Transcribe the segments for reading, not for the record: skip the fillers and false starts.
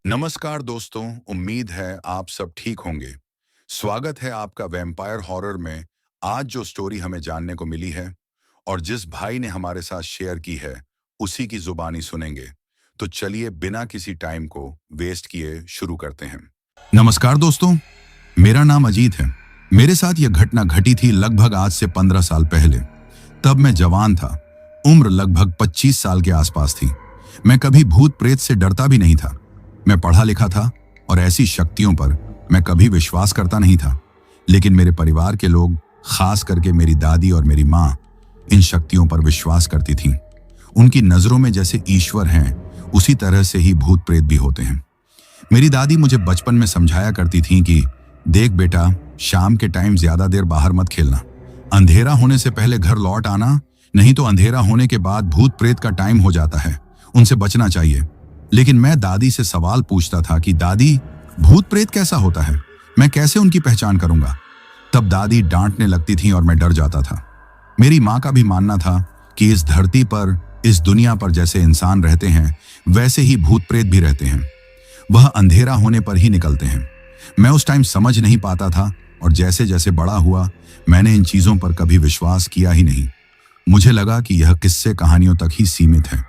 नमस्कार दोस्तों, उम्मीद है आप सब ठीक होंगे। स्वागत है आपका वैम्पायर हॉरर में। आज जो स्टोरी हमें जानने को मिली है और जिस भाई ने हमारे साथ शेयर की है, उसी की जुबानी सुनेंगे। तो चलिए बिना किसी टाइम को वेस्ट किए शुरू करते हैं। नमस्कार दोस्तों, मेरा नाम अजीत है। मेरे साथ यह घटना घटी थी लगभग आज से 15 साल पहले। तब मैं जवान था, उम्र लगभग 25 साल के आसपास थी। मैं कभी भूत प्रेत से डरता भी नहीं था। मैं पढ़ा लिखा था और ऐसी शक्तियों पर मैं कभी विश्वास करता नहीं था। लेकिन मेरे परिवार के लोग, खास करके मेरी दादी और मेरी माँ, इन शक्तियों पर विश्वास करती थीं। उनकी नजरों में जैसे ईश्वर हैं, उसी तरह से ही भूत प्रेत भी होते हैं। मेरी दादी मुझे बचपन में समझाया करती थीं कि देख बेटा, शाम के टाइम ज्यादा देर बाहर मत खेलना। अंधेरा होने से पहले घर लौट आना, नहीं तो अंधेरा होने के बाद भूत प्रेत का टाइम हो जाता है, उनसे बचना चाहिए। लेकिन मैं दादी से सवाल पूछता था कि दादी, भूत प्रेत कैसा होता है? मैं कैसे उनकी पहचान करूंगा? तब दादी डांटने लगती थी और मैं डर जाता था। मेरी माँ का भी मानना था कि इस धरती पर, इस दुनिया पर जैसे इंसान रहते हैं, वैसे ही भूत प्रेत भी रहते हैं। वह अंधेरा होने पर ही निकलते हैं। मैं उस टाइम समझ नहीं पाता था और जैसे जैसे बड़ा हुआ, मैंने इन चीजों पर कभी विश्वास किया ही नहीं। मुझे लगा कि यह किस्से कहानियों तक ही सीमित है।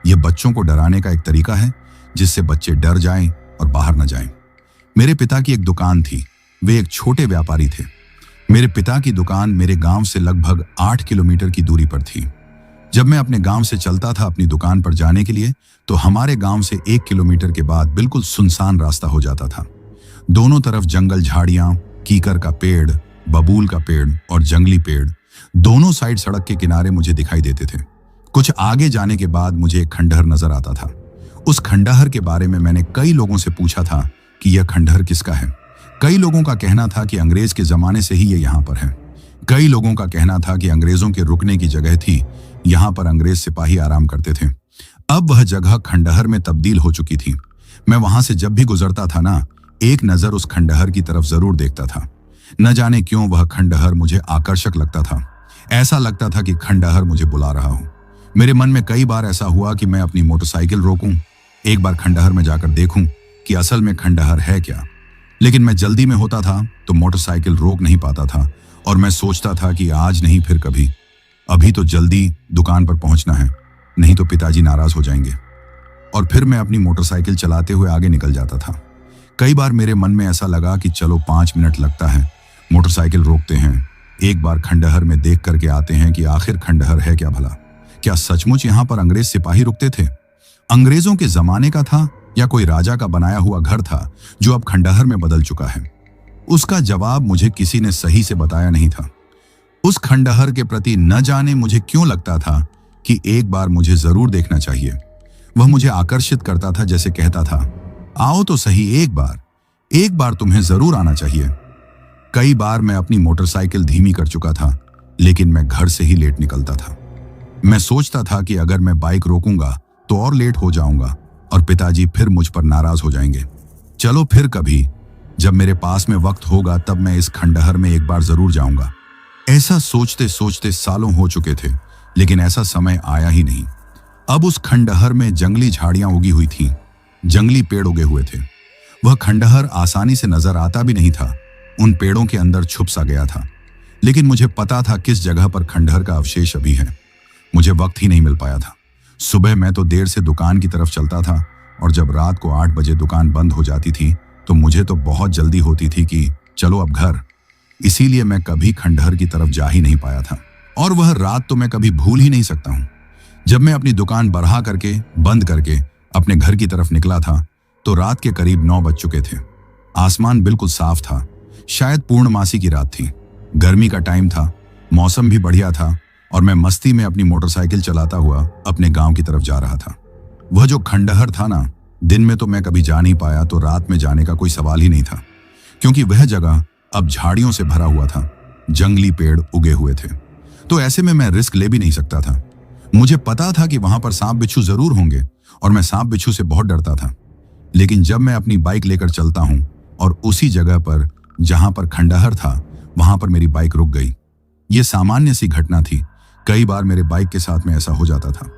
यह बच्चों को डराने का एक तरीका है जिससे बच्चे डर जाएं और बाहर न जाएं। मेरे पिता की एक दुकान थी। वे एक छोटे व्यापारी थे। मेरे पिता की दुकान मेरे गांव से लगभग 8 किलोमीटर की दूरी पर थी। जब मैं अपने गांव से चलता था अपनी दुकान पर जाने के लिए, तो हमारे गांव से 1 किलोमीटर के बाद बिल्कुल सुनसान रास्ता हो जाता था। दोनों तरफ जंगल, झाड़ियां, कीकर का पेड़, बबूल का पेड़ और जंगली पेड़ दोनों साइड सड़क के किनारे मुझे दिखाई देते थे। कुछ आगे जाने के बाद मुझे एक खंडहर नजर आता था। उस खंडहर के बारे में मैंने कई लोगों से पूछा था कि यह खंडहर किसका है। कई लोगों का कहना था कि अंग्रेज के जमाने से ही ये यहाँ पर है। कई लोगों का कहना था कि अंग्रेजों के रुकने की जगह थी, यहाँ पर अंग्रेज सिपाही आराम करते थे। अब वह जगह खंडहर में तब्दील हो चुकी थी। मैं वहां से जब भी गुजरता था ना, एक नजर उस खंडहर की तरफ जरूर देखता था। न जाने क्यों वह खंडहर मुझे आकर्षक लगता था। ऐसा लगता था कि खंडहर मुझे बुला रहा हो। मेरे मन में कई बार ऐसा हुआ कि मैं अपनी मोटरसाइकिल रोकूं, एक बार खंडहर में जाकर देखूं कि असल में खंडहर है क्या। लेकिन मैं जल्दी में होता था तो मोटरसाइकिल रोक नहीं पाता था और मैं सोचता था कि आज नहीं फिर कभी। अभी तो जल्दी दुकान पर पहुंचना है, नहीं तो पिताजी नाराज हो जाएंगे। और फिर मैं अपनी मोटरसाइकिल चलाते हुए आगे निकल जाता था। कई बार मेरे मन में ऐसा लगा कि चलो 5 मिनट लगता है, मोटरसाइकिल रोकते हैं, एक बार खंडहर में देख करके आते हैं कि आखिर खंडहर है क्या भला। क्या सचमुच यहाँ पर अंग्रेज सिपाही रुकते थे? अंग्रेजों के जमाने का था या कोई राजा का बनाया हुआ घर था जो अब खंडहर में बदल चुका है? उसका जवाब मुझे किसी ने सही से बताया नहीं था। उस खंडहर के प्रति न जाने मुझे क्यों लगता था कि एक बार मुझे जरूर देखना चाहिए। वह मुझे आकर्षित करता था, जैसे कहता था, आओ तो सही एक बार तुम्हें जरूर आना चाहिए। कई बार मैं अपनी मोटरसाइकिल धीमी कर चुका था, लेकिन मैं घर से ही लेट निकलता था। मैं सोचता था कि अगर मैं बाइक रोकूंगा तो और लेट हो जाऊंगा और पिताजी फिर मुझ पर नाराज हो जाएंगे। चलो फिर कभी जब मेरे पास में वक्त होगा तब मैं इस खंडहर में एक बार जरूर जाऊंगा। ऐसा सोचते सोचते सालों हो चुके थे, लेकिन ऐसा समय आया ही नहीं। अब उस खंडहर में जंगली झाड़ियां उगी हुई थीं, जंगली पेड़ उगे हुए थे। वह खंडहर आसानी से नजर आता भी नहीं था, उन पेड़ों के अंदर छुप सा गया था। लेकिन मुझे पता था किस जगह पर खंडहर का अवशेष अभी है। मुझे वक्त ही नहीं मिल पाया था। सुबह मैं तो देर से दुकान की तरफ चलता था और जब रात को 8 बजे दुकान बंद हो जाती थी तो मुझे तो बहुत जल्दी होती थी कि चलो अब घर। इसीलिए मैं कभी खंडहर की तरफ जा ही नहीं पाया था और वह रात तो मैं कभी भूल ही नहीं सकता हूँ। जब मैं अपनी दुकान बढ़ा करके बंद करके अपने घर की तरफ निकला था तो रात के करीब 9 बज चुके थे। आसमान बिल्कुल साफ था, शायद पूर्णमासी की रात थी। गर्मी का टाइम था, मौसम भी बढ़िया था और मैं मस्ती में अपनी मोटरसाइकिल चलाता हुआ अपने गांव की तरफ जा रहा था। वह जो खंडहर था ना, दिन में तो मैं कभी जा नहीं पाया, तो रात में जाने का कोई सवाल ही नहीं था, क्योंकि वह जगह अब झाड़ियों से भरा हुआ था, जंगली पेड़ उगे हुए थे। तो ऐसे में मैं रिस्क ले भी नहीं सकता था। मुझे पता था कि वहां पर सांप बिच्छू जरूर होंगे और मैं सांप बिच्छू से बहुत डरता था। लेकिन जब मैं अपनी बाइक लेकर चलता हूं और उसी जगह पर जहां पर खंडहर था वहां पर मेरी बाइक रुक गई। यह सामान्य सी घटना थी। कई बार मेरे बाइक के साथ में ऐसा हो जाता था।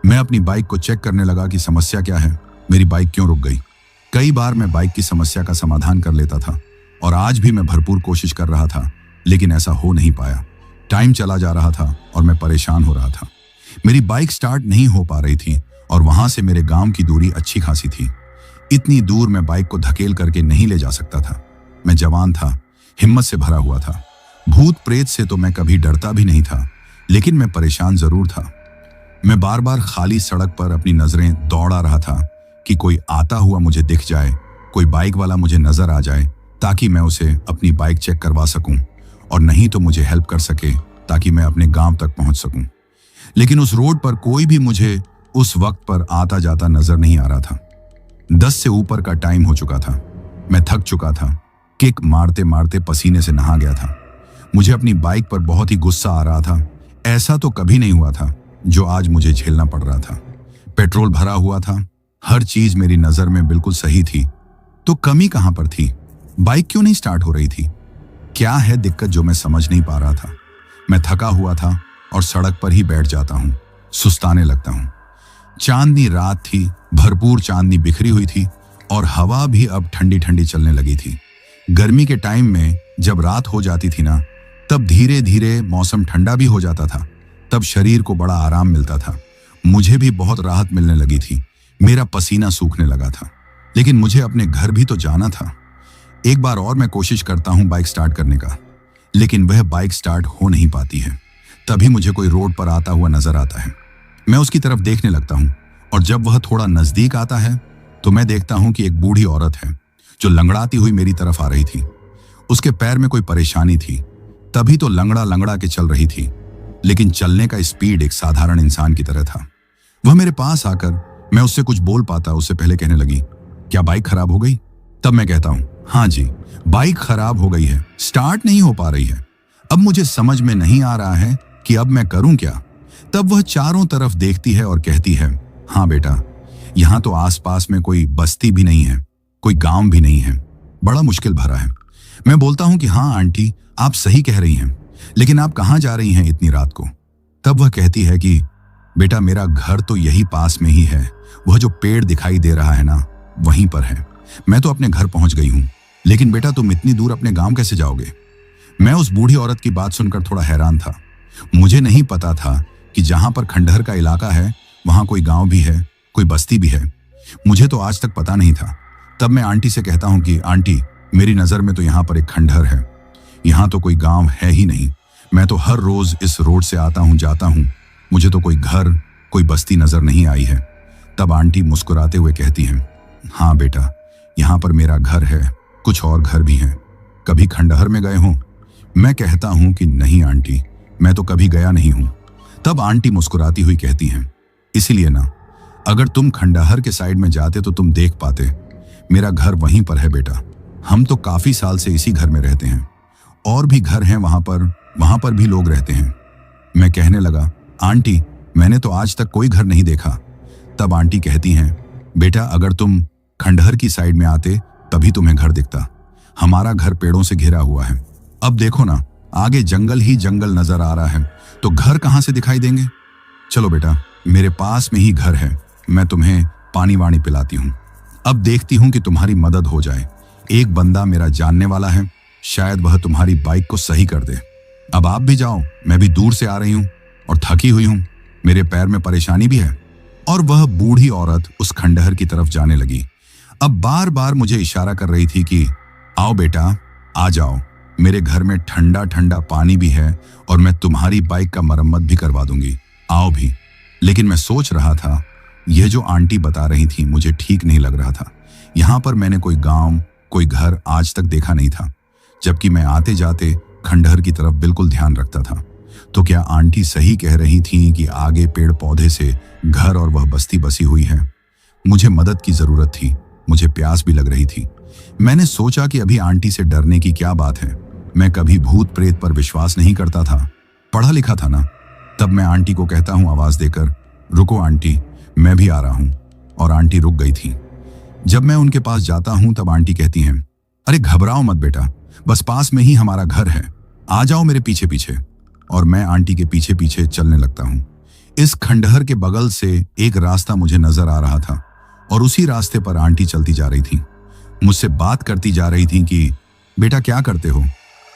मैं अपनी बाइक को चेक करने लगा कि समस्या क्या है, मेरी बाइक क्यों रुक गई। कई बार मैं बाइक की समस्या का समाधान कर लेता था और आज भी मैं भरपूर कोशिश कर रहा था, लेकिन ऐसा हो नहीं पाया। टाइम चला जा रहा था और मैं परेशान हो रहा था। मेरी बाइक स्टार्ट नहीं हो पा रही थी और वहां से मेरे गांव की दूरी अच्छी खासी थी। इतनी दूर मैं बाइक को धकेल करके नहीं ले जा सकता था। मैं जवान था, हिम्मत से भरा हुआ था। भूत प्रेत से तो मैं कभी डरता भी नहीं था, लेकिन मैं परेशान जरूर था। मैं बार बार खाली सड़क पर अपनी नजरें दौड़ा रहा था कि कोई आता हुआ मुझे दिख जाए, कोई बाइक वाला मुझे नजर आ जाए ताकि मैं उसे अपनी बाइक चेक करवा सकूं, और नहीं तो मुझे हेल्प कर सके ताकि मैं अपने गांव तक पहुंच सकूं। लेकिन उस रोड पर कोई भी मुझे उस वक्त पर आता जाता नजर नहीं आ रहा था। 10 से ऊपर का टाइम हो चुका था। मैं थक चुका था। किक मारते मारते पसीने से नहा गया था। मुझे अपनी बाइक पर बहुत ही गुस्सा आ रहा था। ऐसा तो कभी नहीं हुआ था जो आज मुझे झेलना पड़ रहा था। पेट्रोल भरा हुआ था, हर चीज मेरी नजर में बिल्कुल सही थी, तो कमी कहां पर थी? बाइक क्यों नहीं स्टार्ट हो रही थी? क्या है दिक्कत जो मैं समझ नहीं पा रहा था? मैं थका हुआ था और सड़क पर ही बैठ जाता हूं, सुस्ताने लगता हूं। चांदनी रात थी, भरपूर चांदनी बिखरी हुई थी और हवा भी अब ठंडी ठंडी चलने लगी थी। गर्मी के टाइम में जब रात हो जाती थी ना, तब धीरे धीरे मौसम ठंडा भी हो जाता था। तब शरीर को बड़ा आराम मिलता था। मुझे भी बहुत राहत मिलने लगी थी। मेरा पसीना सूखने लगा था। लेकिन मुझे अपने घर भी तो जाना था। एक बार और मैं कोशिश करता हूं बाइक स्टार्ट करने का, लेकिन वह बाइक स्टार्ट हो नहीं पाती है। तभी मुझे कोई रोड पर आता हुआ नजर आता है। मैं उसकी तरफ देखने लगता हूं और जब वह थोड़ा नजदीक आता है तो मैं देखता हूं कि एक बूढ़ी औरत है जो लंगड़ाती हुई मेरी तरफ आ रही थी। उसके पैर में कोई परेशानी थी, तभी तो लंगड़ा लंगड़ा के चल रही थी, लेकिन चलने का स्पीड एक साधारण इंसान की तरह था। वह मेरे पास आकर मैं उससे कुछ बोल पाता उससे पहले कहने लगी, क्या बाइक खराब हो गई? तब मैं कहता हूं, हाँ जी, बाइक खराब हो गई है, स्टार्ट नहीं हो पा रही है। अब मुझे समझ में नहीं आ रहा है कि अब मैं करूं क्या। तब वह चारों तरफ देखती है और कहती है, हाँ बेटा, यहां तो आसपास में कोई बस्ती भी नहीं है, कोई गांव भी नहीं है, बड़ा मुश्किल भरा है। मैं बोलता हूं कि हाँ आंटी, आप सही कह रही हैं, लेकिन आप कहां जा रही हैं इतनी रात को? तब वह कहती है कि बेटा, मेरा घर तो यही पास में ही है, वह जो पेड़ दिखाई दे रहा है ना, वहीं पर है। मैं तो अपने घर पहुंच गई हूं, लेकिन बेटा तुम इतनी दूर अपने गांव कैसे जाओगे? मैं उस बूढ़ी औरत की बात सुनकर थोड़ा हैरान था। मुझे नहीं पता था कि जहां पर खंडहर का इलाका है वहां कोई गांव भी है, कोई बस्ती भी है। मुझे तो आज तक पता नहीं था। तब मैं आंटी से कहता हूं कि आंटी, मेरी नजर में तो यहाँ पर एक खंडहर है, यहाँ तो कोई गांव है ही नहीं। मैं तो हर रोज इस रोड से आता हूँ जाता हूँ, मुझे तो कोई घर, कोई बस्ती नजर नहीं आई है। तब आंटी मुस्कुराते हुए कहती हैं, हाँ बेटा, यहाँ पर मेरा घर है, कुछ और घर भी हैं। कभी खंडहर में गए हों? मैं कहता हूँ कि नहीं आंटी, मैं तो कभी गया नहीं हूँ। तब आंटी मुस्कुराती हुई कहती हैं, इसीलिए ना, अगर तुम खंडहर के साइड में जाते तो तुम देख पाते। मेरा घर वहीं पर है बेटा, हम तो काफी साल से इसी घर में रहते हैं। और भी घर हैं वहां पर भी लोग रहते हैं। मैं कहने लगा, आंटी, मैंने तो आज तक कोई घर नहीं देखा। तब आंटी कहती हैं, बेटा, अगर तुम खंडहर की साइड में आते तभी तुम्हें घर दिखता। हमारा घर पेड़ों से घिरा हुआ है। अब देखो ना, आगे जंगल ही जंगल नजर आ रहा है, तो घर कहां से दिखाई देंगे? चलो बेटा, मेरे पास में ही घर है, मैं तुम्हें पानी वाणी पिलाती हूँ। अब देखती हूँ कि तुम्हारी मदद हो जाए। एक बंदा मेरा जानने वाला है, शायद वह तुम्हारी बाइक को सही कर दे। अब आप भी जाओ, मैं भी दूर से आ रही हूँ और थकी हुई हूँ, मेरे पैर में परेशानी भी है। और वह बूढ़ी औरत उस खंडहर की तरफ जाने लगी। अब बार बार मुझे इशारा कर रही थी कि आओ बेटा, आ जाओ, मेरे घर में ठंडा ठंडा पानी भी है और मैं तुम्हारी बाइक का मरम्मत भी करवा दूंगी, आओ भी। लेकिन मैं सोच रहा था, यह जो आंटी बता रही थी मुझे ठीक नहीं लग रहा था। यहाँ पर मैंने कोई गांव, कोई घर आज तक देखा नहीं था, जबकि मैं आते जाते खंडहर की तरफ बिल्कुल ध्यान रखता था। तो क्या आंटी सही कह रही थी कि आगे पेड़ पौधे से घर और वह बस्ती बसी हुई है? मुझे मदद की जरूरत थी, मुझे प्यास भी लग रही थी। मैंने सोचा कि अभी आंटी से डरने की क्या बात है, मैं कभी भूत प्रेत पर विश्वास नहीं करता था, पढ़ा लिखा था ना। तब मैं आंटी को कहता हूँ आवाज देकर, रुको आंटी, मैं भी आ रहा हूँ। और आंटी रुक गई थी। जब मैं उनके पास जाता हूँ तब आंटी कहती हैं, अरे घबराओ मत बेटा, बस पास में ही हमारा घर है, आ जाओ मेरे पीछे पीछे। और मैं आंटी के पीछे पीछे चलने लगता हूँ। इस खंडहर के बगल से एक रास्ता मुझे नजर आ रहा था और उसी रास्ते पर आंटी चलती जा रही थी। मुझसे बात करती जा रही थी कि बेटा क्या करते हो,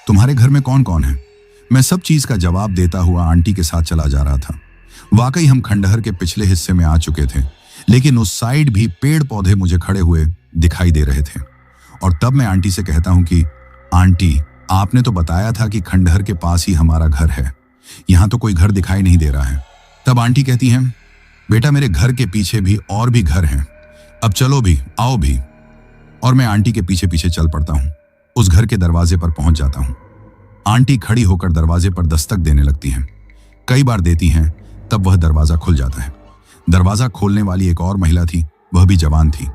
तुम्हारे घर में कौन कौन है। मैं सब चीज का जवाब देता हुआ आंटी के साथ चला जा रहा था। वाकई हम खंडहर के पिछले हिस्से में आ चुके थे, लेकिन उस साइड भी पेड़ पौधे मुझे खड़े हुए दिखाई दे रहे थे। और तब मैं आंटी से कहता हूं कि आंटी, आपने तो बताया था कि खंडहर के पास ही हमारा घर है, यहां तो कोई घर दिखाई नहीं दे रहा है। तब आंटी कहती हैं, बेटा मेरे घर के पीछे भी और भी घर हैं, अब चलो भी, आओ भी। और मैं आंटी के पीछे पीछे चल पड़ता हूं। उस घर के दरवाजे पर पहुंच जाता हूं। आंटी खड़ी होकर दरवाजे पर दस्तक देने लगती हैं। कई बार देती हैं, तब वह दरवाजा खुल जाता है। दरवाजा खोलने वाली एक और महिला थी, वह भी जवान थी।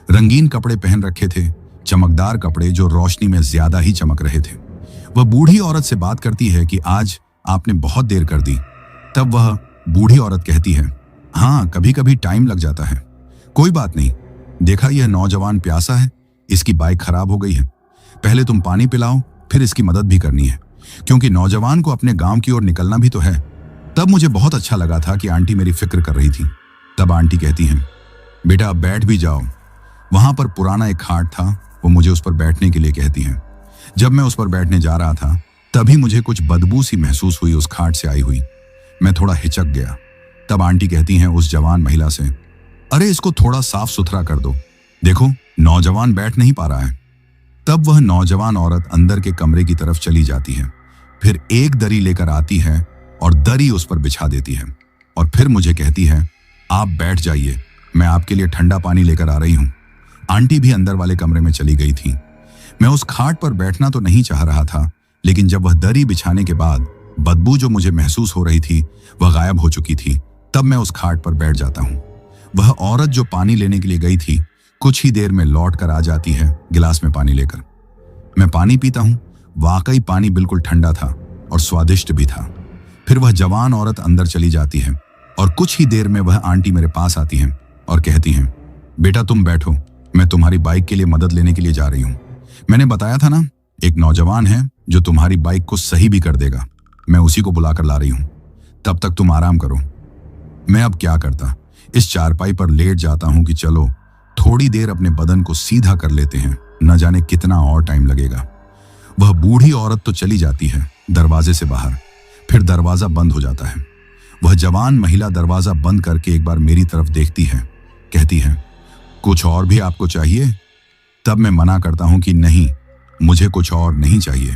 रंगीन कपड़े पहन रखे थे, चमकदार कपड़े जो रोशनी में ज्यादा ही चमक रहे थे। वह बूढ़ी औरत से बात करती है कि आज आपने बहुत देर कर दी। तब वह बूढ़ी औरत कहती है, हाँ कभी कभी टाइम लग जाता है, कोई बात नहीं। देखा यह नौजवान प्यासा है, इसकी बाइक खराब हो गई है, पहले तुम पानी पिलाओ, फिर इसकी मदद भी करनी है, क्योंकि नौजवान को अपने गांव की ओर निकलना भी तो है। तब मुझे बहुत अच्छा लगा था कि आंटी मेरी फिक्र कर रही थी। तब आंटी कहती हैं, बेटा अब बैठ भी जाओ। वहां पर पुराना एक खाट था, वो मुझे उस पर बैठने के लिए कहती हैं। जब मैं उस पर बैठने जा रहा था, तभी मुझे कुछ बदबू सी महसूस हुई उस खाट से आई हुई। मैं थोड़ा हिचक गया। तब आंटी कहती हैं उस जवान महिला से, अरे इसको थोड़ा साफ सुथरा कर दो, देखो नौजवान बैठ नहीं पा रहा है। तब वह नौजवान औरत अंदर के कमरे की तरफ चली जाती है, फिर एक दरी लेकर आती है और दरी उस पर बिछा देती है, और फिर मुझे कहती है, आप बैठ जाइए, मैं आपके लिए ठंडा पानी लेकर आ रही हूं। आंटी भी अंदर वाले कमरे में चली गई थी। मैं उस खाट पर बैठना तो नहीं चाह रहा था, लेकिन जब वह दरी बिछाने के बाद बदबू जो मुझे महसूस हो रही थी वह गायब हो चुकी थी, तब मैं उस खाट पर बैठ जाता हूं। वह औरत जो पानी लेने के लिए गई थी कुछ ही देर में लौट कर आ जाती है गिलास में पानी लेकर। मैं पानी पीता हूं। वाकई पानी बिल्कुल ठंडा था और स्वादिष्ट भी था। फिर वह जवान औरत अंदर चली जाती है और कुछ ही देर में वह आंटी मेरे पास आती हैं और कहती हैं, बेटा तुम बैठो, मैं तुम्हारी बाइक के लिए मदद लेने के लिए जा रही हूं। मैंने बताया था ना, एक नौजवान है जो तुम्हारी बाइक को सही भी कर देगा, मैं उसी को बुलाकर ला रही हूं। तब तक तुम आराम करो। मैं अब क्या करता, इस चारपाई पर लेट जाता हूं कि चलो थोड़ी देर अपने बदन को सीधा कर लेते हैं, न जाने कितना और टाइम लगेगा। वह बूढ़ी औरत तो चली जाती है दरवाजे से बाहर, फिर दरवाजा बंद हो जाता है। वह जवान महिला दरवाजा बंद करके एक बार मेरी तरफ देखती है, कहती है, कुछ और भी आपको चाहिए? तब मैं मना करता हूं कि नहीं, मुझे कुछ और नहीं चाहिए।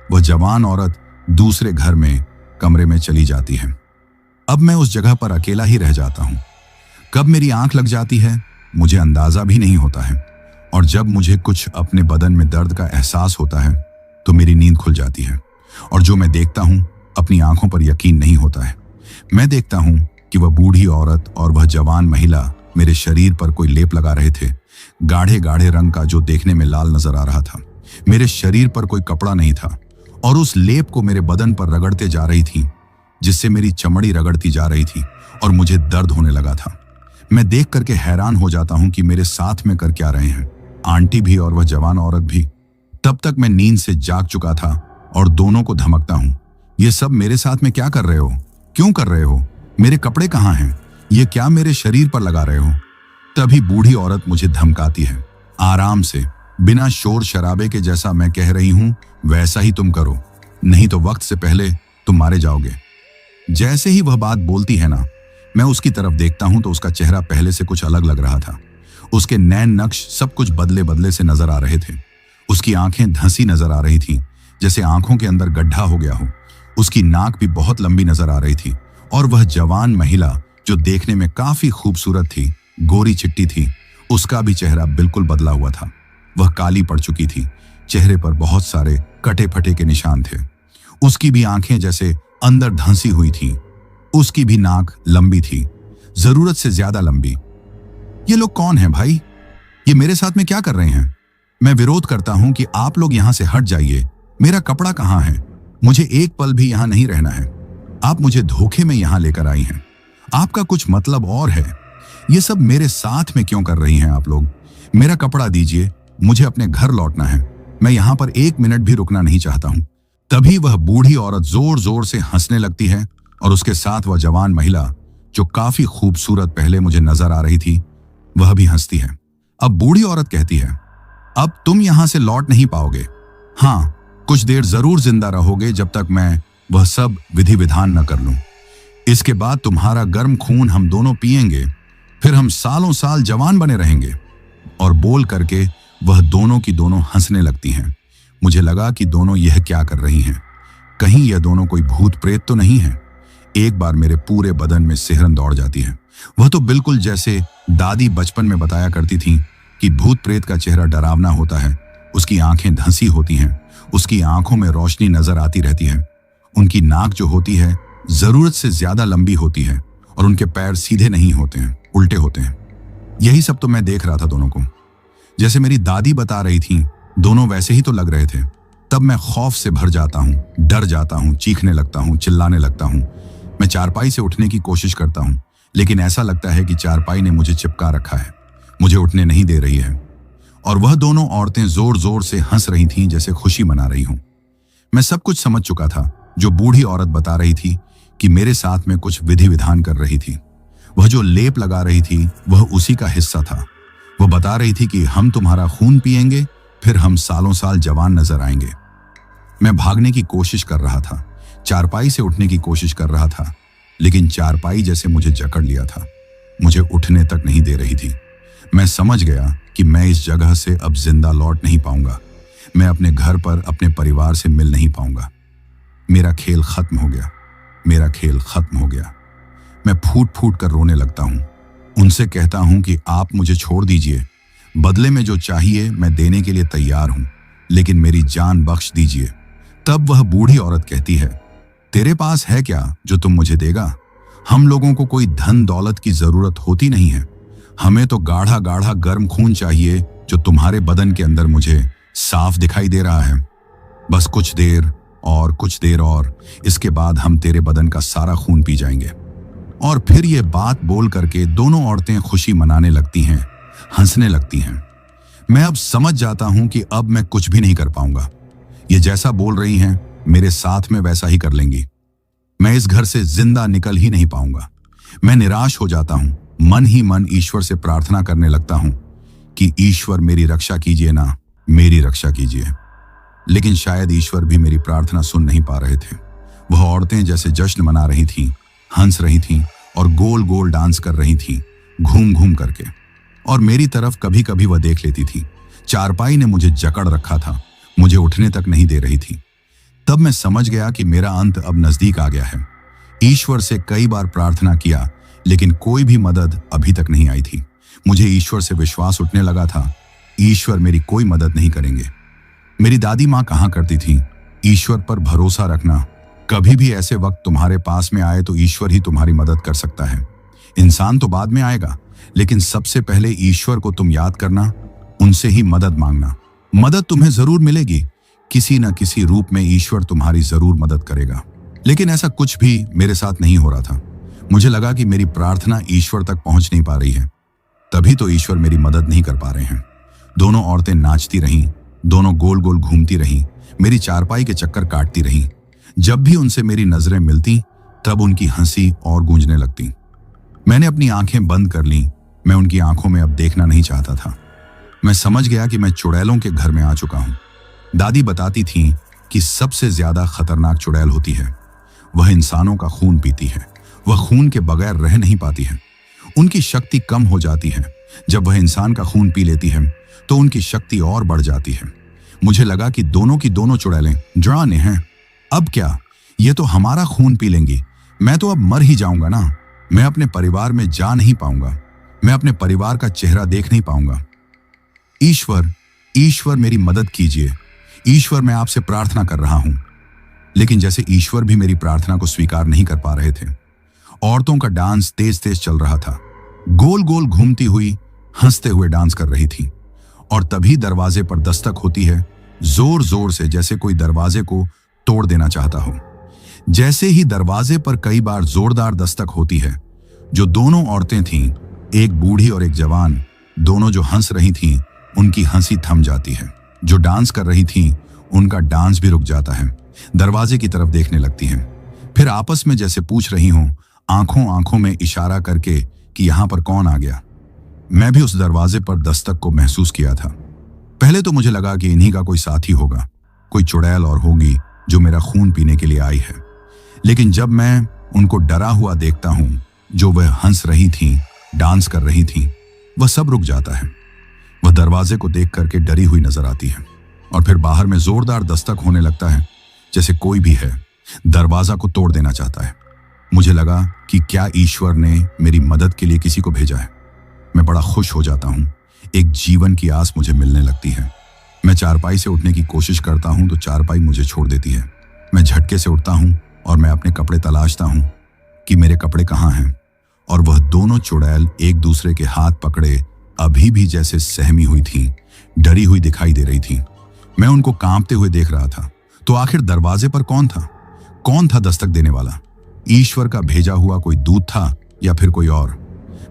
वह जवान औरत दूसरे घर में कमरे में चली जाती है। अब मैं उस जगह पर अकेला ही रह जाता हूं। कब मेरी आंख लग जाती है मुझे अंदाजा भी नहीं होता है, और जब मुझे कुछ अपने बदन में दर्द का एहसास होता है तो मेरी नींद खुल जाती है, और जो मैं देखता हूं अपनी आंखों पर यकीन नहीं होता है। मैं देखता हूं कि वह बूढ़ी औरत और वह जवान महिला मेरे शरीर पर कोई लेप लगा रहे थे, गाढ़े गाढ़े रंग का जो देखने में लाल नजर आ रहा था। मेरे शरीर पर कोई कपड़ा नहीं था और उस लेप को मेरे बदन पर रगड़ते जा रही थी, जिससे मेरी चमड़ी रगड़ती जा रही थी और मुझे दर्द होने लगा था। मैं देख करके हैरान हो जाता हूं कि मेरे साथ में कर क्या रहे हैं, आंटी भी और वह जवान औरत भी। तब तक मैं नींद से जाग चुका था और दोनों को धमकता हूं, ये सब मेरे साथ में क्या कर रहे हो, क्यों कर रहे हो, मेरे कपड़े कहाँ हैं, ये क्या मेरे शरीर पर लगा रहे हो? तभी बूढ़ी औरत मुझे धमकाती है, आराम से, बिना शोर शराबे के, जैसा मैं कह रही हूं वैसा ही तुम करो, नहीं तो वक्त से पहले तुम मारे जाओगे। जैसे ही वह बात बोलती है ना, मैं उसकी तरफ देखता हूं तो उसका चेहरा पहले से कुछ अलग लग रहा था। उसके नैन नक्श सब कुछ बदले बदले से नजर आ रहे थे। उसकी आंखें धंसी नजर आ रही थीं, जैसे आंखों के अंदर गड्ढा हो गया हो। उसकी नाक भी बहुत लंबी नजर आ रही थी, और वह जवान महिला जो देखने में काफी खूबसूरत थी, गोरी चिट्टी थी, उसका भी चेहरा बिल्कुल बदला हुआ था। वह काली पड़ चुकी थी, चेहरे पर बहुत सारे कटे फटे के निशान थे। उसकी भी आंखें जैसे अंदर धंसी हुई थीं। उसकी भी नाक लंबी थी, जरूरत से ज्यादा लंबी। ये लोग कौन हैं भाई? ये मेरे साथ में क्या कर रहे हैं? मैं विरोध करता हूं कि आप लोग यहां से हट जाइए। मेरा कपड़ा कहां है? मुझे एक पल भी यहां नहीं रहना है। आप मुझे धोखे में यहां लेकर आई हैं। आपका कुछ मतलब और है। ये सब मेरे साथ में क्यों कर रही हैं आप लोग? मेरा कपड़ा दीजिए, मुझे अपने घर लौटना है। मैं यहां पर एक मिनट भी रुकना नहीं चाहता हूं। तभी वह बूढ़ी औरत जोर जोर से हंसने लगती है, और उसके साथ वह जवान महिला जो काफी खूबसूरत पहले मुझे नजर आ रही थी, वह भी हंसती है। अब बूढ़ी औरत कहती है, अब तुम यहां से लौट नहीं पाओगे। हाँ, कुछ देर जरूर जिंदा रहोगे जब तक मैं वह सब विधि विधान न कर लूं। इसके बाद तुम्हारा गर्म खून हम दोनों पिएंगे, फिर हम सालों साल जवान बने रहेंगे। और बोल करके वह दोनों की दोनों हंसने लगती हैं। मुझे लगा कि दोनों यह क्या कर रही हैं, कहीं यह दोनों कोई भूत प्रेत तो नहीं है। एक बार मेरे पूरे बदन में सिहरन दौड़ जाती है। वह तो बिल्कुल जैसे दादी बचपन में बताया करती थी कि भूत प्रेत का चेहरा डरावना होता है, उसकी आंखें धंसी होती हैं, उसकी आंखों में रोशनी नजर आती रहती है, उनकी नाक जो होती है जरूरत से ज्यादा लंबी होती है और उनके पैर सीधे नहीं होते हैं, उल्टे होते हैं। यही सब तो मैं देख रहा था दोनों को। जैसे मेरी दादी बता रही थी, दोनों वैसे ही तो लग रहे थे। तब मैं खौफ से भर जाता हूँ, डर जाता हूँ, चीखने लगता हूँ, चिल्लाने लगता हूँ। मैं चारपाई से उठने की कोशिश करता हूँ, लेकिन ऐसा लगता है कि चारपाई ने मुझे चिपका रखा है, मुझे उठने नहीं दे रही है। और वह दोनों औरतें जोर जोर से हंस रही थीं, जैसे खुशी मना रही हूं। मैं सब कुछ समझ चुका था। जो बूढ़ी औरत बता रही थी कि मेरे साथ में कुछ विधि विधान कर रही थी, वह जो लेप लगा रही थी वह उसी का हिस्सा था। वह बता रही थी कि हम तुम्हारा खून पिएंगे, फिर हम सालों साल जवान नजर आएंगे। मैं भागने की कोशिश कर रहा था, चारपाई से उठने की कोशिश कर रहा था, लेकिन चारपाई जैसे मुझे जकड़ लिया था, मुझे उठने तक नहीं दे रही थी। मैं समझ गया कि मैं इस जगह से अब जिंदा लौट नहीं पाऊंगा। मैं अपने घर पर अपने परिवार से मिल नहीं पाऊंगा। मेरा खेल खत्म हो गया, मेरा खेल खत्म हो गया। मैं फूट फूट कर रोने लगता हूं। उनसे कहता हूं कि आप मुझे छोड़ दीजिए, बदले में जो चाहिए मैं देने के लिए तैयार हूं, लेकिन मेरी जान बख्श दीजिए। तब वह बूढ़ी औरत कहती है, तेरे पास है क्या जो तुम मुझे देगा? हम लोगों को कोई धन दौलत की जरूरत होती नहीं है। हमें तो गाढ़ा गाढ़ा गर्म खून चाहिए जो तुम्हारे बदन के अंदर मुझे साफ दिखाई दे रहा है। बस कुछ देर और कुछ देर और, इसके बाद हम तेरे बदन का सारा खून पी जाएंगे। और फिर ये बात बोल करके दोनों औरतें खुशी मनाने लगती हैं, हंसने लगती हैं। मैं अब समझ जाता हूं कि अब मैं कुछ भी नहीं कर पाऊंगा। ये जैसा बोल रही हैं मेरे साथ में वैसा ही कर लेंगी। मैं इस घर से जिंदा निकल ही नहीं पाऊंगा। मैं निराश हो जाता हूं, मन ही मन ईश्वर से प्रार्थना करने लगता हूं कि ईश्वर मेरी रक्षा कीजिए ना, मेरी रक्षा कीजिए। लेकिन शायद ईश्वर भी मेरी प्रार्थना सुन नहीं पा रहे थे। वह औरतें जैसे जश्न मना रही थीं, हंस रही थीं और गोल गोल डांस कर रही थीं, घूम घूम करके। और मेरी तरफ कभी कभी वह देख लेती थी। चारपाई ने मुझे जकड़ रखा था, मुझे उठने तक नहीं दे रही थी। तब मैं समझ गया कि मेरा अंत अब नजदीक आ गया है। ईश्वर से कई बार प्रार्थना किया, लेकिन कोई भी मदद अभी तक नहीं आई थी। मुझे ईश्वर से विश्वास उठने लगा था, ईश्वर मेरी कोई मदद नहीं करेंगे। मेरी दादी माँ कहा करती थी, ईश्वर पर भरोसा रखना, कभी भी ऐसे वक्त तुम्हारे पास में आए तो ईश्वर ही तुम्हारी मदद कर सकता है। इंसान तो बाद में आएगा, लेकिन सबसे पहले ईश्वर को तुम याद करना, उनसे ही मदद मांगना। मदद तुम्हें जरूर मिलेगी, किसी न किसी रूप में ईश्वर तुम्हारी जरूर मदद करेगा। लेकिन ऐसा कुछ भी मेरे साथ नहीं हो रहा था। मुझे लगा कि मेरी प्रार्थना ईश्वर तक पहुंच नहीं पा रही है, तभी तो ईश्वर मेरी मदद नहीं कर पा रहे हैं। दोनों औरतें नाचती रहीं, दोनों गोल गोल घूमती रहीं, मेरी चारपाई के चक्कर काटती रहीं। जब भी उनसे मेरी नजरें मिलती, तब उनकी हंसी और गूंजने लगती। मैंने अपनी आंखें बंद कर लीं। मैं उनकी आंखों में अब देखना नहीं चाहता था। मैं समझ गया कि मैं चुड़ैलों के घर में आ चुका हूं। दादी बताती थीं कि सबसे ज्यादा खतरनाक चुड़ैल होती है। वह इंसानों का खून पीती है, वह खून के बगैर रह नहीं पाती है। उनकी शक्ति कम हो जाती है। जब वह इंसान का खून पी लेती है तो उनकी शक्ति और बढ़ जाती है। मुझे लगा कि दोनों की दोनों चुड़ैलें डराने हैं। अब क्या, ये तो हमारा खून पी लेंगी। मैं तो अब मर ही जाऊंगा ना। मैं अपने परिवार में जा नहीं पाऊंगा, मैं अपने परिवार का चेहरा देख नहीं पाऊंगा। ईश्वर, ईश्वर मेरी मदद कीजिए। ईश्वर, मैं आपसे प्रार्थना कर रहा हूं। लेकिन जैसे ईश्वर भी मेरी प्रार्थना को स्वीकार नहीं कर पा रहे थे। औरतों का डांस तेज तेज चल रहा था, गोल गोल घूमती हुई, हंसते हुए डांस कर रही थी। और तभी दरवाजे पर दस्तक होती है, जोर जोर से, जैसे कोई दरवाजे को तोड़ देना चाहता हो। जैसे ही दरवाजे पर कई बार जोरदार दस्तक होती है, जो दोनों औरतें थीं, एक बूढ़ी और एक जवान, दोनों जो हंस रही थीं, उनकी हंसी थम जाती है। जो डांस कर रही थीं, उनका डांस भी रुक जाता है। दरवाजे की तरफ देखने लगती हैं, फिर आपस में जैसे पूछ रही हों, आंखों आंखों में इशारा करके कि यहां पर कौन आ गया। मैं भी उस दरवाजे पर दस्तक को महसूस किया था। पहले तो मुझे लगा कि इन्हीं का कोई साथी होगा, कोई चुड़ैल और होगी जो मेरा खून पीने के लिए आई है। लेकिन जब मैं उनको डरा हुआ देखता हूं, जो वह हंस रही थीं, डांस कर रही थीं, वह सब रुक जाता है। वह दरवाजे को देख करके डरी हुई नजर आती है और फिर बाहर में जोरदार दस्तक होने लगता है, जैसे कोई भी है दरवाजा को तोड़ देना चाहता है। मुझे लगा कि क्या ईश्वर ने मेरी मदद के लिए किसी को भेजा है। मैं बड़ा खुश हो जाता हूं। एक जीवन की आस मुझे मिलने लगती है। मैं चारपाई से उठने की कोशिश करता हूं तो चारपाई मुझे छोड़ देती है। मैं झटके से उठता हूं और मैं अपने कपड़े तलाशता हूं कि मेरे कपड़े कहाँ हैं, और वह दोनों चुड़ैल एक दूसरे के हाथ पकड़े अभी भी जैसे सहमी हुई थीं, डरी हुई दिखाई दे रही थीं। मैं उनको कांपते हुए देख रहा था। तो आखिर दरवाजे पर कौन था? कौन था दस्तक देने वाला? ईश्वर का भेजा हुआ कोई दूत था या फिर कोई और?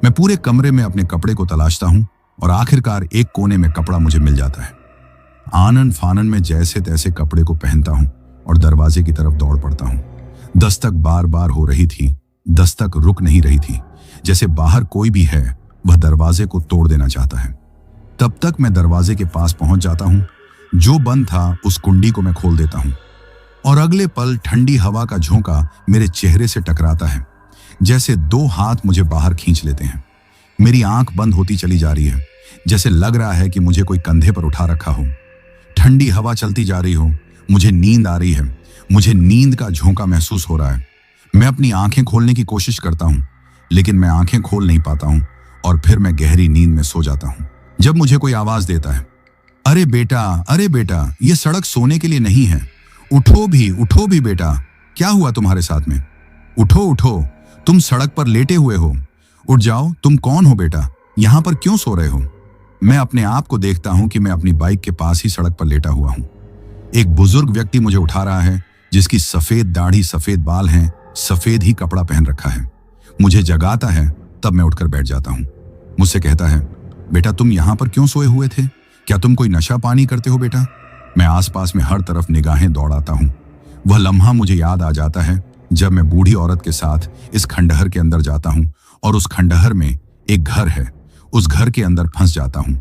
मैं पूरे कमरे में अपने कपड़े को तलाशता हूं और आखिरकार एक कोने में कपड़ा मुझे मिल जाता है। आनन फानन में जैसे तैसे कपड़े को पहनता हूं और दरवाजे की तरफ दौड़ पड़ता हूं। दस्तक बार बार हो रही थी, दस्तक रुक नहीं रही थी, जैसे बाहर कोई भी है वह दरवाजे को तोड़ देना चाहता है। तब तक मैं दरवाजे के पास पहुंच जाता हूं। जो बंद था उस कुंडी को मैं खोल देता हूं और अगले पल ठंडी हवा का झोंका मेरे चेहरे से टकराता है, जैसे दो हाथ मुझे बाहर खींच लेते हैं। मेरी आंख बंद होती चली जा रही है, जैसे लग रहा है कि मुझे कोई कंधे पर उठा रखा हो। ठंडी हवा चलती जा रही हो, मुझे नींद आ रही है, मुझे नींद का झोंका महसूस हो रहा है। मैं अपनी आंखें खोलने की कोशिश करता हूं, लेकिन मैं आंखें खोल नहीं पाता हूं और फिर मैं गहरी नींद में सो जाता हूं। जब मुझे कोई आवाज देता है, अरे बेटा, ये सड़क सोने के लिए नहीं है। उठो भी बेटा, क्या हुआ तुम्हारे साथ में? उठो, तुम सड़क पर लेटे हुए हो। उठ जाओ, तुम कौन हो बेटा? यहां पर क्यों सो रहे हो? मैं अपने आप को देखता हूं कि मैं अपनी बाइक के पास ही सड़क पर लेटा हुआ हूं। एक बुजुर्ग व्यक्ति मुझे उठा रहा है, जिसकी सफेद दाढ़ी, सफेद बाल हैं, सफेद ही कपड़ा पहन रखा है। मुझे जगाता है, तब मैं उठकर बैठ जाता हूं। मुझसे कहता है, बेटा तुम यहां पर क्यों सोए हुए थे? क्या तुम कोई नशा पानी करते हो बेटा? मैं आसपास में हर तरफ निगाहें दौड़ाता हूं। वह लम्हा मुझे याद आ जाता है जब मैं बूढ़ी औरत के साथ इस खंडहर के अंदर जाता हूं और उस खंडहर में एक घर है, उस घर के अंदर फंस जाता हूं।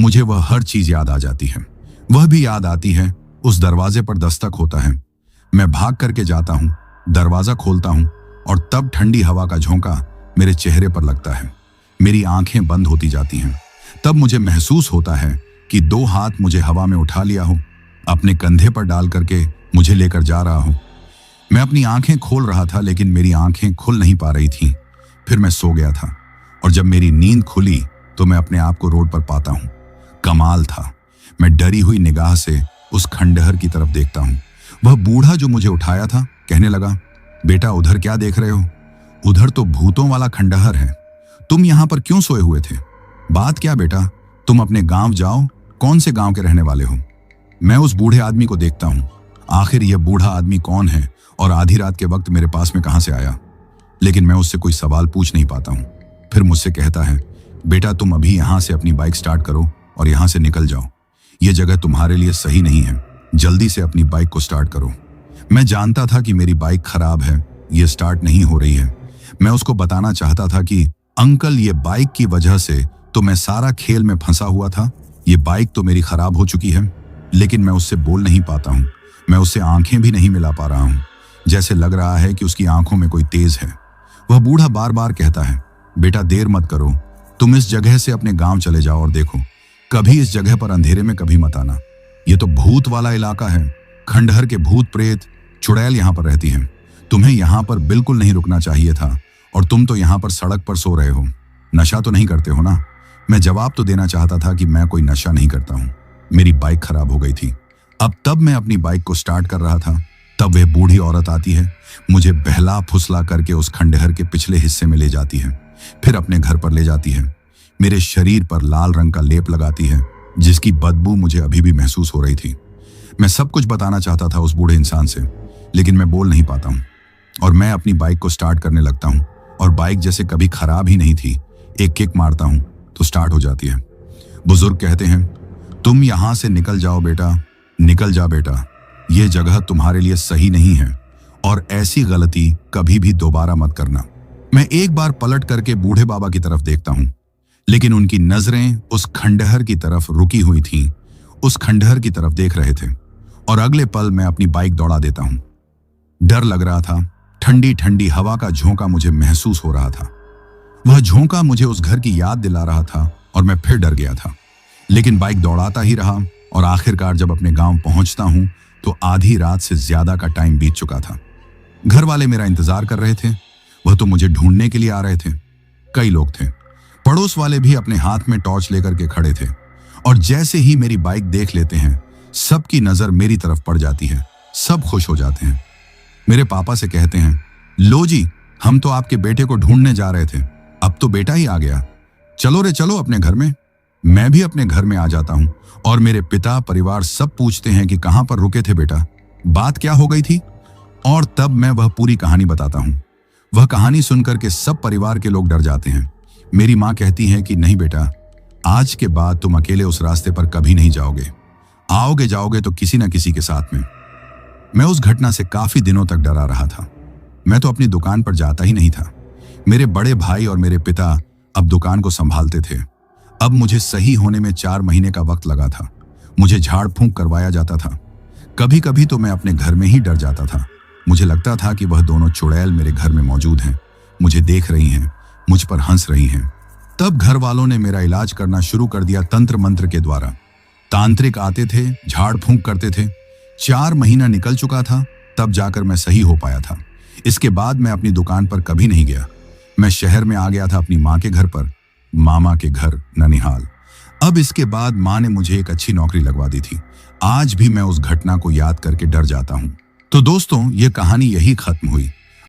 मुझे वह हर चीज याद आ जाती है। वह भी याद आती है, उस दरवाजे पर दस्तक होता है। मैं भाग करके जाता हूं, दरवाजा खोलता हूं और तब ठंडी हवा का झोंका मेरे चेहरे पर लगता है। मेरी आंखें बंद होती जाती हैं। तब मुझे महसूस होता है कि दो हाथ मुझे हवा में उठा लिया हो, अपने कंधे पर डाल करके मुझे लेकर जा रहा हो। मैं अपनी आंखें खोल रहा था, लेकिन मेरी आंखें खुल नहीं पा रही थीं। फिर मैं सो गया था और जब मेरी नींद खुली तो मैं अपने आप को रोड पर पाता हूं। कमाल था। मैं डरी हुई निगाह से उस खंडहर की तरफ देखता हूं। वह बूढ़ा जो मुझे उठाया था कहने लगा, बेटा उधर क्या देख रहे हो? उधर तो भूतों वाला खंडहर है। तुम यहां पर क्यों सोए हुए थे? बात क्या बेटा, तुम अपने गांव जाओ। कौन से गांव के रहने वाले हो? मैं उस बूढ़े आदमी को देखता हूं। आखिर यह बूढ़ा आदमी कौन है और आधी रात के वक्त मेरे पास में कहां से आया? लेकिन मैं उससे कोई सवाल पूछ नहीं पाता हूं। फिर मुझसे कहता है, बेटा तुम अभी यहां से अपनी बाइक स्टार्ट करो और यहां से निकल जाओ। यह जगह तुम्हारे लिए सही नहीं है। जल्दी से अपनी बाइक को स्टार्ट करो। मैं जानता था कि मेरी बाइक खराब है, यह स्टार्ट नहीं हो रही है। मैं उसको बताना चाहता था कि अंकल, ये बाइक की वजह से तो मैं सारा खेल में फंसा हुआ था। ये बाइक तो मेरी खराब हो चुकी है। लेकिन मैं उससे बोल नहीं पाता हूं। मैं उससे आंखें भी नहीं मिला पा रहा हूं। जैसे लग रहा है कि उसकी आंखों में कोई तेज है। वह बूढ़ा बार बार कहता है, बेटा देर मत करो, तुम इस जगह से अपने गांव चले जाओ और देखो, कभी इस जगह पर अंधेरे में कभी मत आना। ये तो भूत वाला इलाका है। खंडहर के भूत प्रेत चुड़ैल यहाँ पर रहती हैं। तुम्हें यहाँ पर बिल्कुल नहीं रुकना चाहिए था और तुम तो यहाँ पर सड़क पर सो रहे हो। नशा तो नहीं करते हो ना? मैं जवाब तो देना चाहता था कि मैं कोई नशा नहीं करता हूँ। मेरी बाइक खराब हो गई थी। अब तब मैं अपनी बाइक को स्टार्ट कर रहा था, तब वह बूढ़ी औरत आती है, मुझे बहला फुसला करके उस खंडहर के पिछले हिस्से में ले जाती है, फिर अपने घर पर ले जाती है। मेरे शरीर पर लाल रंग का लेप लगाती है, जिसकी बदबू मुझे अभी भी महसूस हो रही थी। मैं सब कुछ बताना चाहता था उस बूढ़े इंसान से, लेकिन मैं बोल नहीं पाता हूँ और मैं अपनी बाइक को स्टार्ट करने लगता हूँ और बाइक जैसे कभी खराब ही नहीं थी। एक किक मारता हूँ तो स्टार्ट हो जाती है। बुजुर्ग कहते हैं, तुम यहां से निकल जाओ बेटा, निकल जा बेटा, यह जगह तुम्हारे लिए सही नहीं है और ऐसी गलती कभी भी दोबारा मत करना। मैं एक बार पलट करके बूढ़े बाबा की तरफ देखता हूं। लेकिन उनकी नजरें उस खंडहर की तरफ रुकी हुई थीं, उस खंडहर की तरफ देख रहे थे। और अगले पल मैं अपनी बाइक दौड़ा देता हूं। डर लग रहा था। ठंडी ठंडी हवा का झोंका मुझे महसूस हो रहा था। वह झोंका मुझे उस घर की याद दिला रहा था और मैं फिर डर गया था। लेकिन बाइक दौड़ाता ही रहा और आखिरकार जब अपने गांव पहुंचता हूं तो आधी रात से ज्यादा का टाइम बीत चुका था। घर वाले मेरा इंतजार कर रहे थे। वह तो मुझे ढूंढने के लिए आ रहे थे। कई लोग थे। पड़ोस वाले भी अपने हाथ में टॉर्च लेकर के खड़े थे। और जैसे ही मेरी बाइक देख लेते हैं, सबकी नजर मेरी तरफ पड़ जाती है। सब खुश हो जाते हैं। मेरे पापा से कहते हैं, लो जी, हम तो आपके बेटे को ढूंढने जा रहे थे, अब तो बेटा ही आ गया। चलो रे चलो अपने घर में। मैं भी अपने घर में आ जाता हूं और मेरे पिता परिवार सब पूछते हैं कि कहां पर रुके थे बेटा, बात क्या हो गई थी। और तब मैं वह पूरी कहानी बताता हूं। वह कहानी सुनकर के सब परिवार के लोग डर जाते हैं। मेरी मां कहती है कि नहीं बेटा, आज के बाद तुम अकेले उस रास्ते पर कभी नहीं जाओगे। आओगे जाओगे तो किसी न किसी के साथ में। मैं उस घटना से काफी दिनों तक डरा रहा था। मैं तो अपनी दुकान पर जाता ही नहीं था। मेरे बड़े भाई और मेरे पिता अब दुकान को संभालते थे। अब मुझे सही होने में 4 महीने का वक्त लगा था। मुझे झाड़ फूंक करवाया जाता था। कभी कभी तो मैं अपने घर में ही डर जाता था। मुझे लगता था कि वह दोनों चुड़ैल मेरे घर में मौजूद हैं, मुझे देख रही हैं, मुझ पर हंस रही हैं। तब घर वालों ने मेरा इलाज करना शुरू कर दिया तंत्र मंत्र के द्वारा। तांत्रिक आते थे, झाड़ फूंक करते थे। 4 महीना निकल चुका था, तब जाकर मैं सही हो पाया था। इसके बाद मैं अपनी दुकान पर कभी नहीं गया। मैं शहर में आ गया था अपनी माँ के घर पर, मामा के घर ननिहाल। अब इसके बाद माँ ने मुझे एक अच्छी नौकरी लगवा दी थी। आज भी मैं उस घटना को याद करके डर जाता हूँ। तो दोस्तों, ये कहानी यही खत्म हुई।